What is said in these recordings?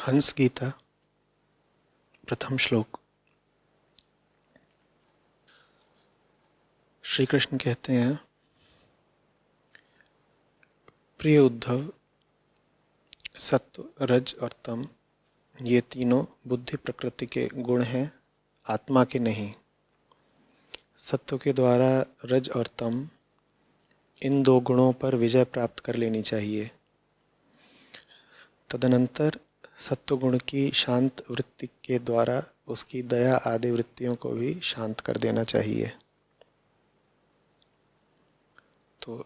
हंस गीता प्रथम श्लोक। श्री कृष्ण कहते हैं, प्रिय उद्धव, सत्व, रज और तम ये तीनों बुद्धि प्रकृति के गुण हैं, आत्मा के नहीं। सत्व के द्वारा रज और तम इन दो गुणों पर विजय प्राप्त कर लेनी चाहिए। तदनंतर सत्व गुण की शांत वृत्ति के द्वारा उसकी दया आदि वृत्तियों को भी शांत कर देना चाहिए। तो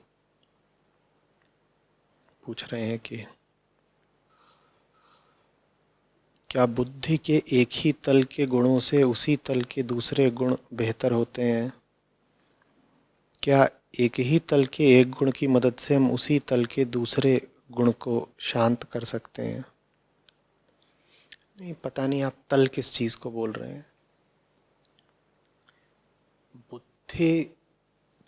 पूछ रहे हैं कि क्या बुद्धि के एक ही तल के गुणों से उसी तल के दूसरे गुण बेहतर होते हैं? क्या एक ही तल के एक गुण की मदद से हम उसी तल के दूसरे गुण को शांत कर सकते हैं? नहीं, पता नहीं आप तल किस चीज को बोल रहे हैं। बुद्धि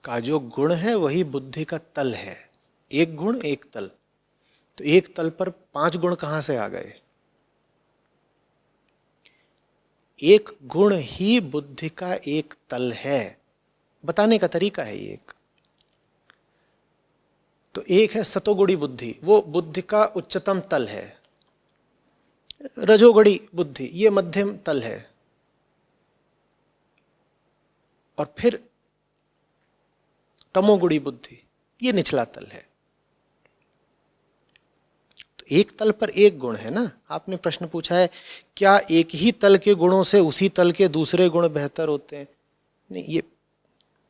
का जो गुण है वही बुद्धि का तल है। एक गुण एक तल, तो एक तल पर 5 गुण कहां से आ गए? एक गुण ही बुद्धि का एक तल है, बताने का तरीका है एक। तो एक है सतोगुणी बुद्धि, वो बुद्धि का उच्चतम तल है। रजोगुणी बुद्धि ये मध्यम तल है, और फिर तमोगुणी बुद्धि ये निचला तल है। तो एक तल पर एक गुण है ना। आपने प्रश्न पूछा है क्या एक ही तल के गुणों से उसी तल के दूसरे गुण बेहतर होते हैं? नहीं, ये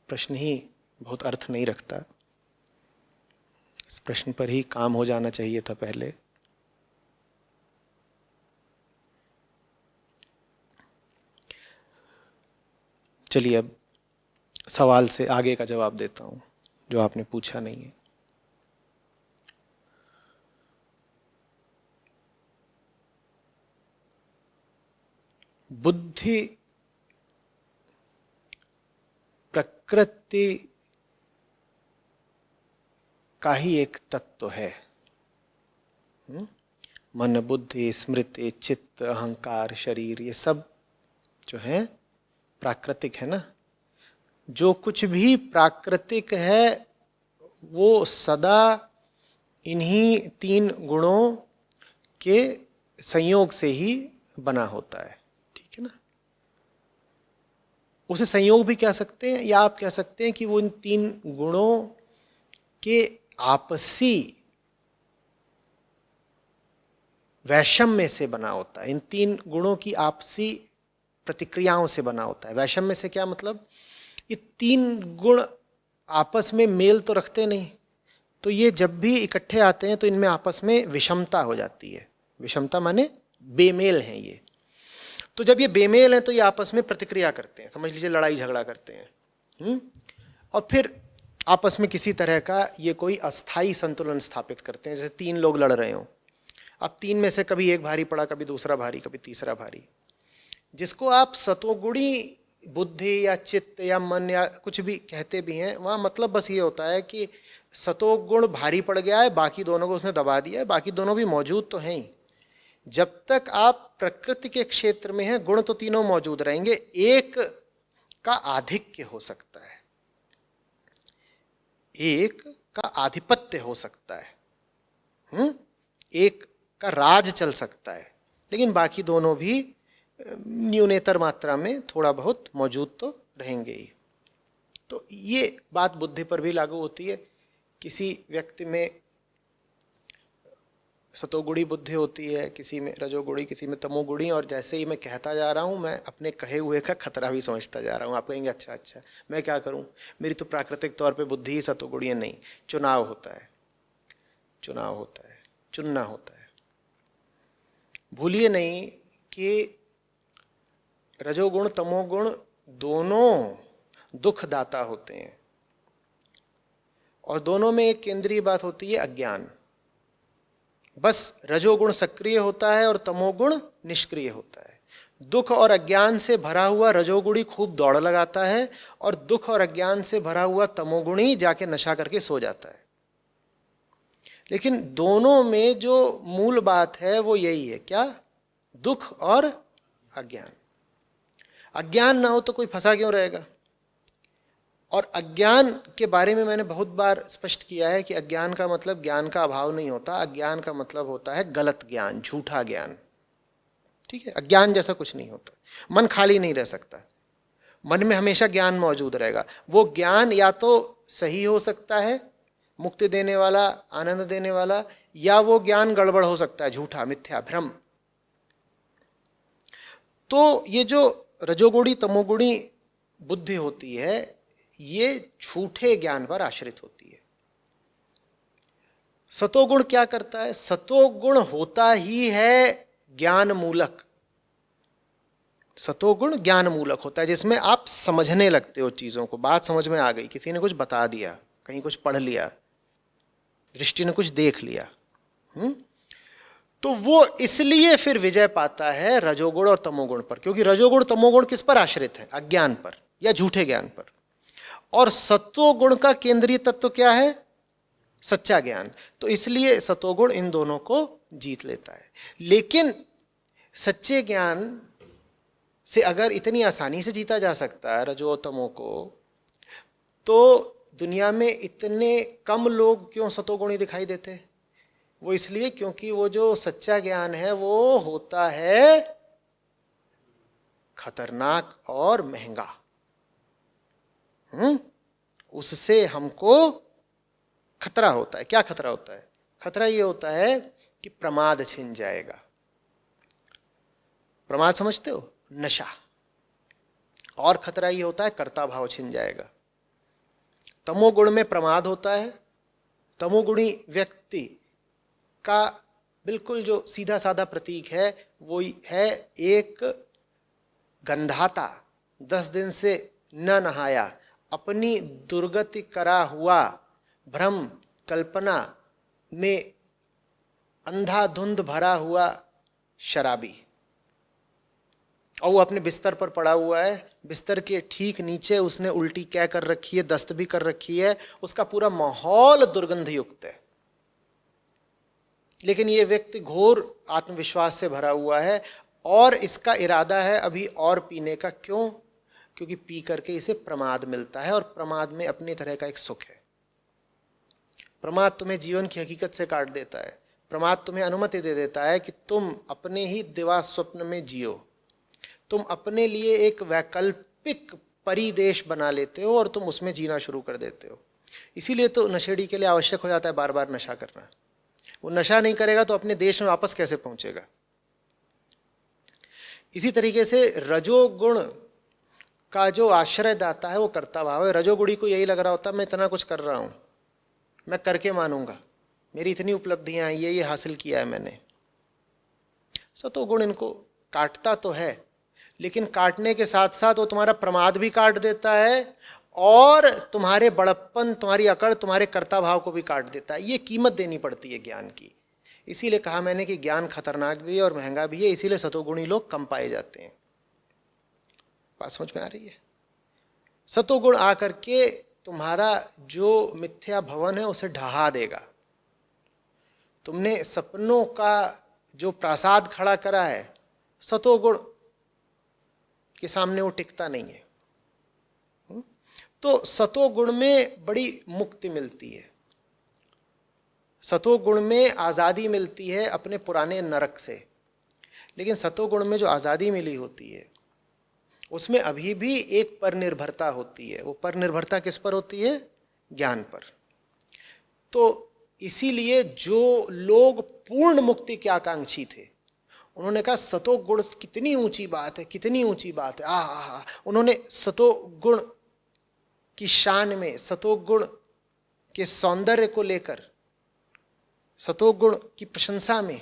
प्रश्न ही बहुत अर्थ नहीं रखता। इस प्रश्न पर ही काम हो जाना चाहिए था पहले। चलिए अब सवाल से आगे का जवाब देता हूं जो आपने पूछा नहीं है। बुद्धि प्रकृति का ही एक तत्व है। मन, बुद्धि, स्मृति, चित्त, अहंकार, शरीर ये सब जो है प्राकृतिक है ना। जो कुछ भी प्राकृतिक है वो सदा इन्हीं 3 गुणों के संयोग से ही बना होता है, ठीक है ना। उसे संयोग भी कह सकते हैं, या आप कह सकते हैं कि वो इन 3 गुणों के आपसी वैषम्य से बना होता है। इन 3 गुणों की आपसी प्रतिक्रियाओं से बना होता है। वैषम्य से क्या मतलब? ये 3 गुण आपस में मेल तो रखते नहीं, तो ये जब भी इकट्ठे आते हैं तो इनमें आपस में विषमता हो जाती है। विषमता माने बेमेल हैं ये। तो जब ये बेमेल हैं तो ये आपस में प्रतिक्रिया करते हैं, समझ लीजिए लड़ाई झगड़ा करते हैं। और फिर आपस में किसी तरह का ये कोई अस्थाई संतुलन स्थापित करते हैं। जैसे 3 लोग लड़ रहे हो, अब 3 में से कभी एक भारी पड़ा, कभी दूसरा भारी, कभी तीसरा भारी। जिसको आप सतोगुणी बुद्धि या चित्त या मन या कुछ भी कहते भी हैं, वहाँ मतलब बस ये होता है कि सतोगुण भारी पड़ गया है, बाकी दोनों को उसने दबा दिया है, बाकी दोनों भी मौजूद तो हैं ही। जब तक आप प्रकृति के क्षेत्र में हैं, गुण तो तीनों मौजूद रहेंगे। एक का आधिक्य हो सकता है, एक का आधिपत्य हो सकता है, एक का राज चल सकता है, लेकिन बाकी दोनों भी न्यूनतर मात्रा में थोड़ा बहुत मौजूद तो रहेंगे ही। तो ये बात बुद्धि पर भी लागू होती है। किसी व्यक्ति में सतोगुणी बुद्धि होती है, किसी में रजोगुणी, किसी में तमोगुणी। और जैसे ही मैं कहता जा रहा हूँ, मैं अपने कहे हुए का खतरा भी समझता जा रहा हूँ। आप कहेंगे अच्छा मैं क्या करूँ, मेरी तो प्राकृतिक तौर पे बुद्धि ही सतोगुणी है। नहीं, चुनाव होता है, चुनना होता है। भूलिए नहीं कि रजोगुण तमोगुण दोनों दुखदाता होते हैं, और दोनों में एक केंद्रीय बात होती है, अज्ञान। बस रजोगुण सक्रिय होता है और तमोगुण निष्क्रिय होता है। दुख और अज्ञान से भरा हुआ रजोगुणी खूब दौड़ लगाता है, और दुख और अज्ञान से भरा हुआ तमोगुणी जाके नशा करके सो जाता है। लेकिन दोनों में जो मूल बात है वो यही है, क्या? दुख और अज्ञान। अज्ञान ना हो तो कोई फंसा क्यों रहेगा? और अज्ञान के बारे में मैंने बहुत बार स्पष्ट किया है कि अज्ञान का मतलब ज्ञान का अभाव नहीं होता, अज्ञान का मतलब होता है गलत ज्ञान, झूठा ज्ञान। ठीक है, अज्ञान जैसा कुछ नहीं होता। मन खाली नहीं रह सकता, मन में हमेशा ज्ञान मौजूद रहेगा। वो ज्ञान या तो सही हो सकता है, मुक्ति देने वाला, आनंद देने वाला, या वो ज्ञान गड़बड़ हो सकता है, झूठा, मिथ्या, भ्रम। तो ये जो रजोगुणी तमोगुणी बुद्धि होती है, ये झूठे ज्ञान पर आश्रित होती है। सतोगुण क्या करता है? सतोगुण होता ही है ज्ञान मूलक। सतोगुण ज्ञान मूलक होता है, जिसमें आप समझने लगते हो चीजों को, बात समझ में आ गई, किसी ने कुछ बता दिया, कहीं कुछ पढ़ लिया, दृष्टि ने कुछ देख लिया। तो वो इसलिए फिर विजय पाता है रजोगुण और तमोगुण पर, क्योंकि रजोगुण तमोगुण किस पर आश्रित है? अज्ञान पर या झूठे ज्ञान पर। और सत्वगुण का केंद्रीय तत्व क्या है? सच्चा ज्ञान। तो इसलिए सतोगुण इन दोनों को जीत लेता है। लेकिन सच्चे ज्ञान से अगर इतनी आसानी से जीता जा सकता है रजो तमो को, तो दुनिया में इतने कम लोग क्यों सतोगुणी दिखाई देते? वो इसलिए क्योंकि वो जो सच्चा ज्ञान है वो होता है खतरनाक और महंगा। उससे हमको खतरा होता है। क्या खतरा होता है? खतरा ये होता है कि प्रमाद छिन जाएगा। प्रमाद समझते हो? नशा। और खतरा ये होता है कर्ता भाव छिन जाएगा। तमोगुण में प्रमाद होता है। तमोगुणी व्यक्ति का बिल्कुल जो सीधा साधा प्रतीक है वो है एक गंधाता, 10 दिन से न नहाया, अपनी दुर्गति करा हुआ, भ्रम कल्पना में अंधाधुंध भरा हुआ शराबी। और वो अपने बिस्तर पर पड़ा हुआ है, बिस्तर के ठीक नीचे उसने उल्टी क्या कर रखी है, दस्त भी कर रखी है, उसका पूरा माहौल दुर्गंध युक्त है। लेकिन ये व्यक्ति घोर आत्मविश्वास से भरा हुआ है और इसका इरादा है अभी और पीने का। क्यों? क्योंकि पी करके इसे प्रमाद मिलता है, और प्रमाद में अपनी तरह का एक सुख है। प्रमाद तुम्हें जीवन की हकीकत से काट देता है। प्रमाद तुम्हें अनुमति दे देता है कि तुम अपने ही दिवा स्वप्न में जियो, तुम अपने लिए एक वैकल्पिक परिदेश बना लेते हो और तुम उसमें जीना शुरू कर देते हो। इसीलिए तो नशेड़ी के लिए आवश्यक हो जाता है बार बार नशा करना। वो नशा नहीं करेगा तो अपने देश में वापस कैसे पहुंचेगा? इसी तरीके से रजोगुण का जो आश्रयदाता है वो कर्ता भाव है। रजोगुणी को यही लग रहा होता है मैं इतना कुछ कर रहा हूं, मैं करके मानूंगा, मेरी इतनी उपलब्धियां हैं, ये हासिल किया है मैंने। सतोगुण इनको काटता तो है, लेकिन काटने के साथ साथ वो तुम्हारा प्रमाद भी काट देता है और तुम्हारे बड़प्पन, तुम्हारी अकड़, तुम्हारे कर्ता भाव को भी काट देता है। ये कीमत देनी पड़ती है ज्ञान की। इसीलिए कहा मैंने कि ज्ञान खतरनाक भी है और महंगा भी है, इसीलिए सतोगुणी लोग कम पाए जाते हैं। बात समझ में आ रही है? सतोगुण आकर के तुम्हारा जो मिथ्या भवन है उसे ढहा देगा। तुमने सपनों का जो प्रासाद खड़ा करा है, सतोगुण के सामने वो टिकता नहीं है। तो सतोगुण में बड़ी मुक्ति मिलती है, सतोगुण में आज़ादी मिलती है अपने पुराने नरक से। लेकिन सतोगुण में जो आज़ादी मिली होती है उसमें अभी भी एक परनिर्भरता होती है। वो परनिर्भरता किस पर होती है? ज्ञान पर। तो इसीलिए जो लोग पूर्ण मुक्ति के आकांक्षी थे उन्होंने कहा सतोगुण कितनी ऊंची बात है, कितनी ऊंची बात है। आहा, उन्होंने सतोगुण की शान में, सतोगुण के सौंदर्य को लेकर, सतोगुण की प्रशंसा में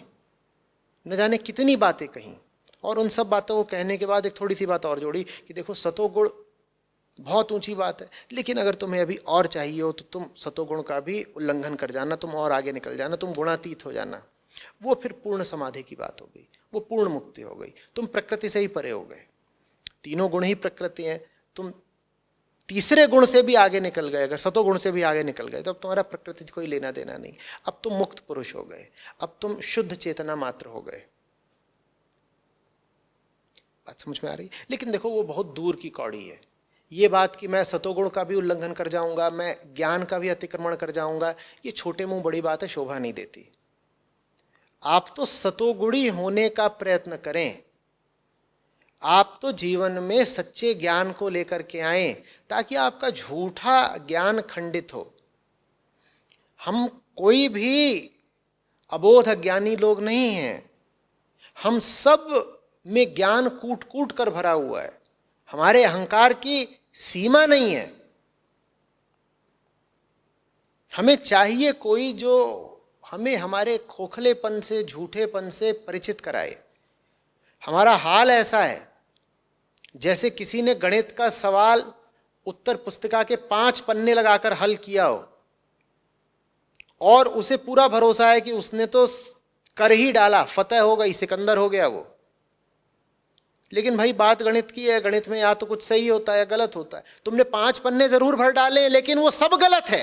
न जाने कितनी बातें कहीं। और उन सब बातों को कहने के बाद एक थोड़ी सी बात और जोड़ी कि देखो सतोगुण बहुत ऊंची बात है, लेकिन अगर तुम्हें अभी और चाहिए हो तो तुम सतोगुण का भी उल्लंघन कर जाना, तुम और आगे निकल जाना, तुम गुणातीत हो जाना। वो फिर पूर्ण समाधि की बात हो गई, वो पूर्ण मुक्ति हो गई। तुम प्रकृति से ही परे हो गए। तीनों गुण ही प्रकृति हैं, तुम तीसरे गुण से भी आगे निकल गए, अगर सतोगुण से भी आगे निकल गए तो अब तुम्हारा प्रकृति से कोई लेना देना नहीं। अब तुम मुक्त पुरुष हो गए, अब तुम शुद्ध चेतना मात्र हो गए। बात समझ में आ रही है? लेकिन देखो वो बहुत दूर की कौड़ी है। ये बात कि मैं सतोगुण का भी उल्लंघन कर जाऊंगा, मैं ज्ञान का भी अतिक्रमण कर जाऊंगा, ये छोटे मुंह बड़ी बात है, शोभा नहीं देती। आप तो सतोगुणी होने का प्रयत्न करें, आप तो जीवन में सच्चे ज्ञान को लेकर के आए ताकि आपका झूठा ज्ञान खंडित हो। हम कोई भी अबोध अज्ञानी लोग नहीं हैं, हम सब में ज्ञान कूट कूट कर भरा हुआ है, हमारे अहंकार की सीमा नहीं है। हमें चाहिए कोई जो हमें हमारे खोखलेपन से, झूठेपन से परिचित कराए। हमारा हाल ऐसा है जैसे किसी ने गणित का सवाल उत्तर पुस्तिका के 5 पन्ने लगाकर हल किया हो और उसे पूरा भरोसा है कि उसने तो कर ही डाला, फतेह हो गई, सिकंदर हो गया वो। लेकिन भाई बात गणित की है, गणित में या तो कुछ सही होता है या गलत होता है। तुमने 5 पन्ने जरूर भर डाले लेकिन वो सब गलत है।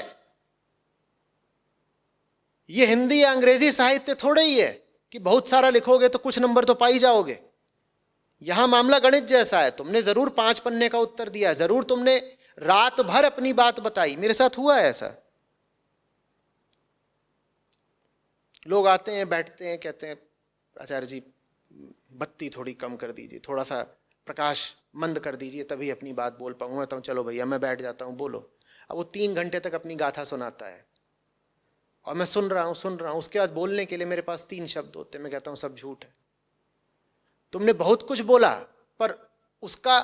ये हिंदी या अंग्रेजी साहित्य थोड़े ही है कि बहुत सारा लिखोगे तो कुछ नंबर तो पा ही जाओगे। यहां मामला गणित जैसा है, तुमने जरूर 5 पन्ने का उत्तर दिया, जरूर तुमने रात भर अपनी बात बताई। मेरे साथ हुआ है ऐसा। लोग आते हैं, बैठते हैं, कहते हैं आचार्य जी बत्ती थोड़ी कम कर दीजिए, थोड़ा सा प्रकाश मंद कर दीजिए, तभी अपनी बात बोल पाऊंगा। तो चलो भैया मैं बैठ जाता हूँ, बोलो। अब वो 3 घंटे तक अपनी गाथा सुनाता है और मैं सुन रहा हूँ। उसके बाद बोलने के लिए मेरे पास 3 शब्द होते हैं। मैं कहता हूँ सब झूठ है। तुमने बहुत कुछ बोला पर उसका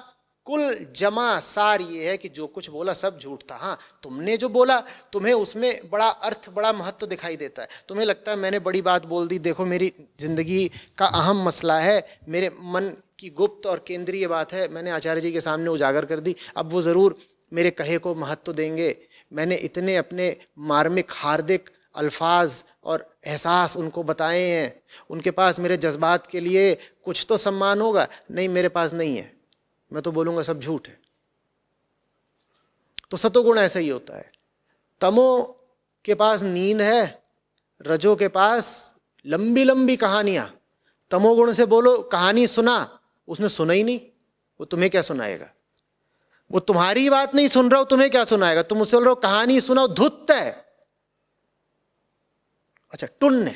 कुल जमा सार ये है कि जो कुछ बोला सब झूठ था। हाँ, तुमने जो बोला तुम्हें उसमें बड़ा अर्थ, बड़ा महत्व दिखाई देता है। तुम्हें लगता है मैंने बड़ी बात बोल दी, देखो मेरी जिंदगी का अहम मसला है, मेरे मन की गुप्त और केंद्रीय बात है, मैंने आचार्य जी के सामने उजागर कर दी, अब वो ज़रूर मेरे कहे को महत्व देंगे। मैंने इतने अपने मार्मिक हार्दिक अल्फाज और एहसास उनको बताए हैं, उनके पास मेरे जज्बात के लिए कुछ तो सम्मान होगा। नहीं, मेरे पास नहीं है, मैं तो बोलूँगा सब झूठ है। तो सतोगुण ऐसा ही होता है। तमो के पास नींद है, रजो के पास लंबी लंबी कहानियां। तमोगुण से बोलो कहानी सुना, उसने सुना ही नहीं, वो तुम्हें क्या सुनाएगा? वो तुम्हारी बात नहीं सुन रहा हो, तुम्हें क्या सुनाएगा? तुम उससे बोल रहे हो कहानी सुनाओ, धुत्त है। अच्छा, टुन्न,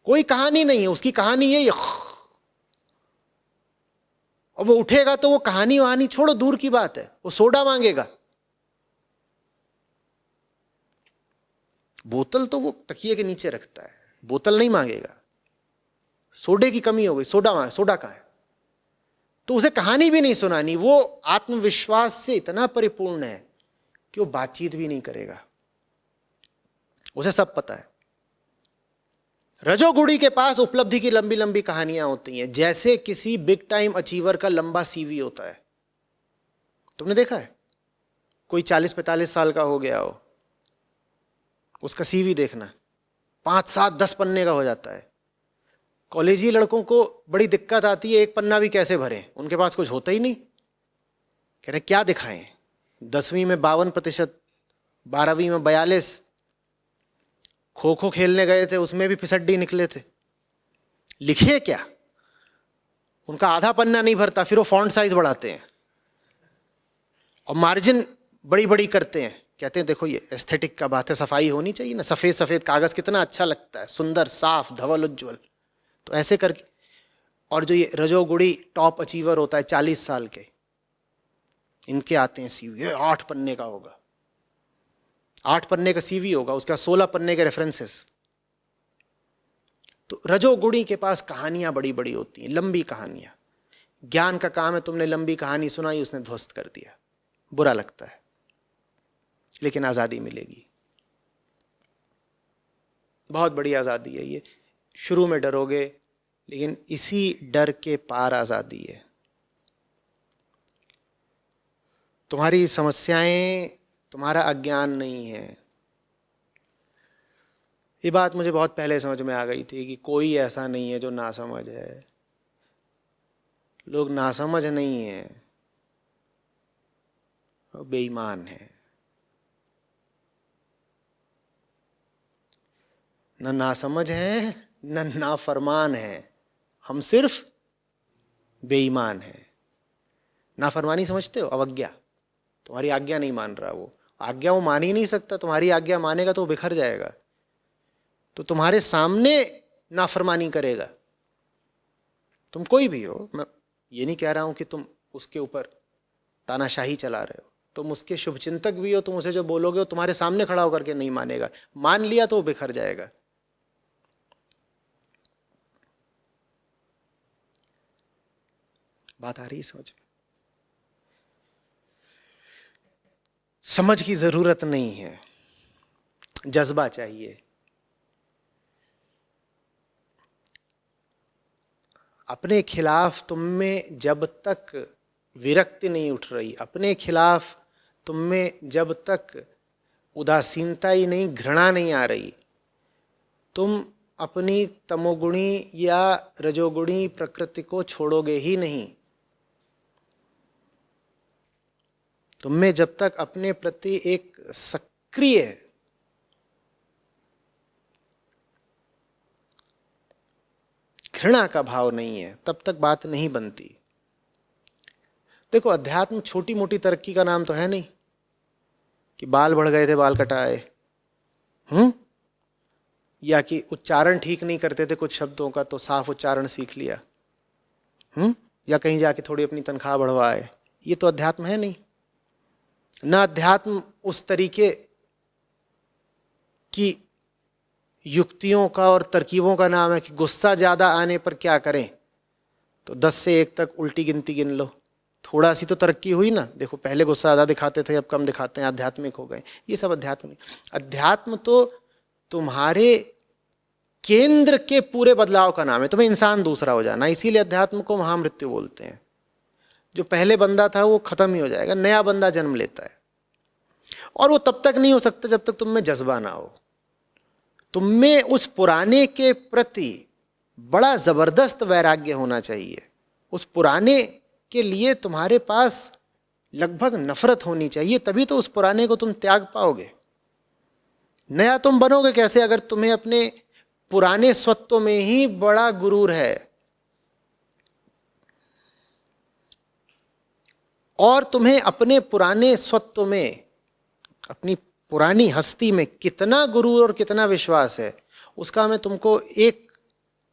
कोई कहानी नहीं है, उसकी कहानी यही है। और वो उठेगा तो वो कहानी वहानी छोड़ो, दूर की बात है, वो सोडा मांगेगा। बोतल तो वो तकिए के नीचे रखता है, बोतल नहीं मांगेगा। सोडे की कमी हो गई, सोडा कहाँ है? तो उसे कहानी भी नहीं सुनानी। वो आत्मविश्वास से इतना परिपूर्ण है कि वो बातचीत भी नहीं करेगा, उसे सब पता है। रजोगुणी के पास उपलब्धि की लंबी लंबी कहानियां होती हैं, जैसे किसी बिग टाइम अचीवर का लंबा सीवी होता है। तुमने देखा है? कोई 40-45 साल का हो गया हो, उसका सीवी देखना, 5, 7, 10 पन्ने का हो जाता है। कॉलेजी लड़कों को बड़ी दिक्कत आती है, 1 पन्ना भी कैसे भरें, उनके पास कुछ होता ही नहीं। कह रहे क्या दिखाएं? 10वीं में 52%, 12वीं में 42, खो खो खेलने गए थे उसमें भी फिसड्डी निकले थे। लिखे क्या? उनका आधा पन्ना नहीं भरता, फिर वो फॉन्ट साइज बढ़ाते हैं और मार्जिन बड़ी बड़ी करते हैं। कहते हैं देखो ये एस्थेटिक का बात है, सफाई होनी चाहिए ना, सफ़ेद सफ़ेद कागज़ कितना अच्छा लगता है, सुंदर, साफ, धवल, उज्ज्वल। तो ऐसे करके। और जो ये रजोगुणी टॉप अचीवर होता है 40 साल के, इनके आते हैं सीवी, ये 8 पन्ने का होगा, 8 पन्ने का सीवी होगा, उसका 16 पन्ने के रेफरेंसेस। तो रजोगुणी के पास कहानियां बड़ी बड़ी होती हैं, लंबी कहानियां। ज्ञान का काम है, तुमने लंबी कहानी सुनाई, उसने ध्वस्त कर दिया, बुरा लगता है, लेकिन आज़ादी मिलेगी, बहुत बड़ी आज़ादी है ये। शुरू में डरोगे, लेकिन इसी डर के पार आज़ादी है। तुम्हारी समस्याएं तुम्हारा अज्ञान नहीं है। ये बात मुझे बहुत पहले समझ में आ गई थी कि कोई ऐसा नहीं है जो नासमझ है। लोग नासमझ नहीं है, वो बेईमान है। न नासमझ है न नाफरमान हैं, हम सिर्फ बेईमान हैं। नाफरमानी समझते हो? अवज्ञा। तुम्हारी आज्ञा नहीं मान रहा वो, आज्ञा वो मान ही नहीं सकता, तुम्हारी आज्ञा मानेगा तो वो बिखर जाएगा। तो तुम्हारे सामने नाफरमानी करेगा, तुम कोई भी हो, मैं ये नहीं कह रहा हूं कि तुम उसके ऊपर तानाशाही चला रहे हो, तुम उसके शुभचिंतक भी हो, तुम उसे जो बोलोगे वो तुम्हारे सामने खड़ा होकर के नहीं मानेगा, मान लिया तो वो बिखर जाएगा। बात आ रही समझ में? समझ की जरूरत नहीं है, जज्बा चाहिए। अपने खिलाफ तुम में जब तक विरक्ति नहीं उठ रही, अपने खिलाफ तुम में जब तक उदासीनता ही नहीं, घृणा नहीं आ रही, तुम अपनी तमोगुणी या रजोगुणी प्रकृति को छोड़ोगे ही नहीं। तुम में जब तक अपने प्रति एक सक्रिय घृणा का भाव नहीं है, तब तक बात नहीं बनती। देखो, अध्यात्म छोटी मोटी तरक्की का नाम तो है नहीं कि बाल बढ़ गए थे बाल कटाए, या कि उच्चारण ठीक नहीं करते थे कुछ शब्दों का तो साफ उच्चारण सीख लिया, या कहीं जाके थोड़ी अपनी तनख्वाह बढ़वाए। ये तो अध्यात्म है नहीं। ना अध्यात्म उस तरीके की युक्तियों का और तरकीबों का नाम है कि गुस्सा ज्यादा आने पर क्या करें, तो 10 से 1 तक उल्टी गिनती गिन लो, थोड़ा सी तो तरक्की हुई ना। देखो, पहले गुस्सा ज़्यादा दिखाते थे, अब कम दिखाते हैं, आध्यात्मिक हो गए। ये सब अध्यात्म नहीं। अध्यात्म तो तुम्हारे केंद्र के पूरे बदलाव का नाम है, तुम्हें इंसान दूसरा हो जाना। इसीलिए अध्यात्म को महामृत्यु बोलते हैं। जो पहले बंदा था वो खत्म ही हो जाएगा, नया बंदा जन्म लेता है, और वो तब तक नहीं हो सकता जब तक तुम में जज्बा ना हो। तुम में उस पुराने के प्रति बड़ा जबरदस्त वैराग्य होना चाहिए। उस पुराने के लिए तुम्हारे पास लगभग नफरत होनी चाहिए, तभी तो उस पुराने को तुम त्याग पाओगे। नया तुम बनोगे कैसे अगर तुम्हें अपने पुराने स्वत्व में ही बड़ा गुरूर है, और तुम्हें अपने पुराने स्वत्व में, अपनी पुरानी हस्ती में कितना गुरूर और कितना विश्वास है, उसका मैं तुमको एक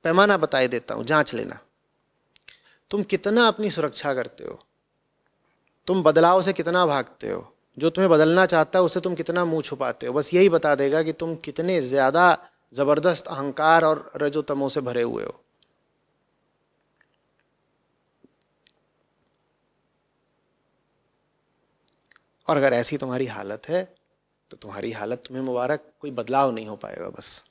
पैमाना बताए देता हूं, जांच लेना। तुम कितना अपनी सुरक्षा करते हो, तुम बदलाव से कितना भागते हो, जो तुम्हें बदलना चाहता है उससे तुम कितना मुंह छुपाते हो। बस यही बता देगा कि तुम कितने ज्यादा जबरदस्त अहंकार और रजोतमो से भरे हुए हो। और अगर ऐसी तुम्हारी हालत है तो तुम्हारी हालत तुम्हें मुबारक, कोई बदलाव नहीं हो पाएगा। बस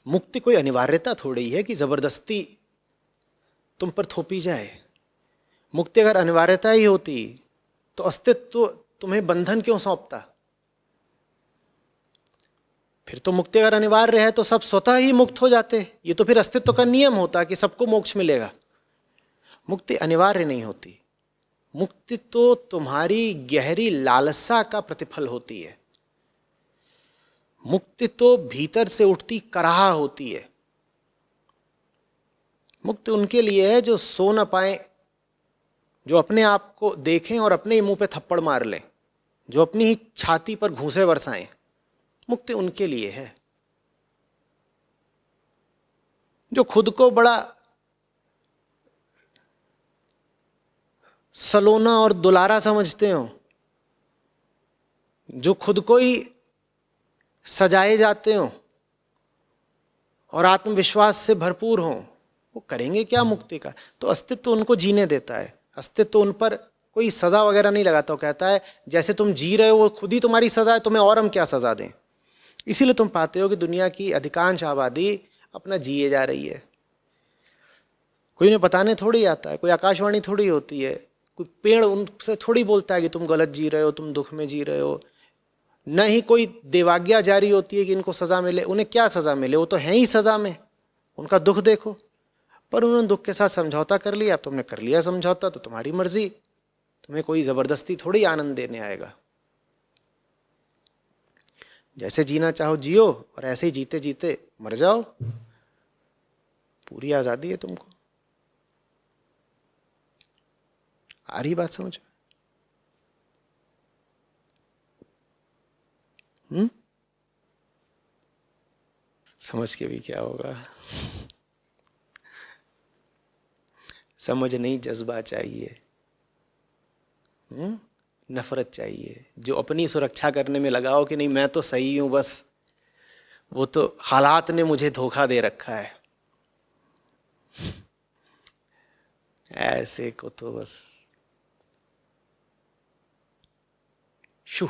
मुक्ति कोई अनिवार्यता थोड़ी है कि जबरदस्ती तुम पर थोपी जाए। मुक्ति अगर अनिवार्यता ही होती तो अस्तित्व तुम्हें बंधन क्यों सौंपता? फिर तो मुक्ति अगर अनिवार्य है तो सब स्वतः ही मुक्त हो जाते। ये तो फिर अस्तित्व का नियम होता कि सबको मोक्ष मिलेगा। मुक्ति अनिवार्य नहीं होती। मुक्ति तो तुम्हारी गहरी लालसा का प्रतिफल होती है। मुक्ति तो भीतर से उठती कराह होती है। मुक्ति उनके लिए है जो सो न पाए, जो अपने आप को देखें और अपने ही मुंह पे थप्पड़ मार लें, जो अपनी ही छाती पर घूंसे बरसाएं। मुक्ति उनके लिए है जो खुद को बड़ा सलोना और दुलारा समझते हो, जो खुद को ही सजाए जाते हो और आत्मविश्वास से भरपूर हो। वो करेंगे क्या मुक्ति का? तो अस्तित्व उनको जीने देता है। अस्तित्व उन पर कोई सजा वगैरह नहीं लगाता। वो कहता है जैसे तुम जी रहे हो वो खुद ही तुम्हारी सजा है, तुम्हें और हम क्या सजा दें। इसीलिए तुम पाते हो कि दुनिया की अधिकांश आबादी अपना जिए जा रही है। कोई उन्हें बताने थोड़ी आता है, कोई आकाशवाणी थोड़ी होती है, कोई पेड़ उनसे थोड़ी बोलता है कि तुम गलत जी रहे हो, तुम दुख में जी रहे हो। न ही कोई देवाज्ञा जारी होती है कि इनको सजा मिले। उन्हें क्या सजा मिले? वो तो हैं ही सजा में। उनका दुख देखो। पर उन्होंने दुख के साथ समझौता कर लिया। अब तुमने कर लिया समझौता तो तुम्हारी मर्जी, तुम्हें कोई ज़बरदस्ती थोड़ी आनंद देने आएगा। जैसे जीना चाहो जियो और ऐसे ही जीते जीते मर जाओ। पूरी आजादी है तुमको। आ रही बात समझ में? समझ के भी क्या होगा। समझ नहीं, जज्बा चाहिए। नफरत चाहिए। जो अपनी सुरक्षा करने में लगाओ कि नहीं मैं तो सही हूं, बस वो तो हालात ने मुझे धोखा दे रखा है, ऐसे को तो बस शू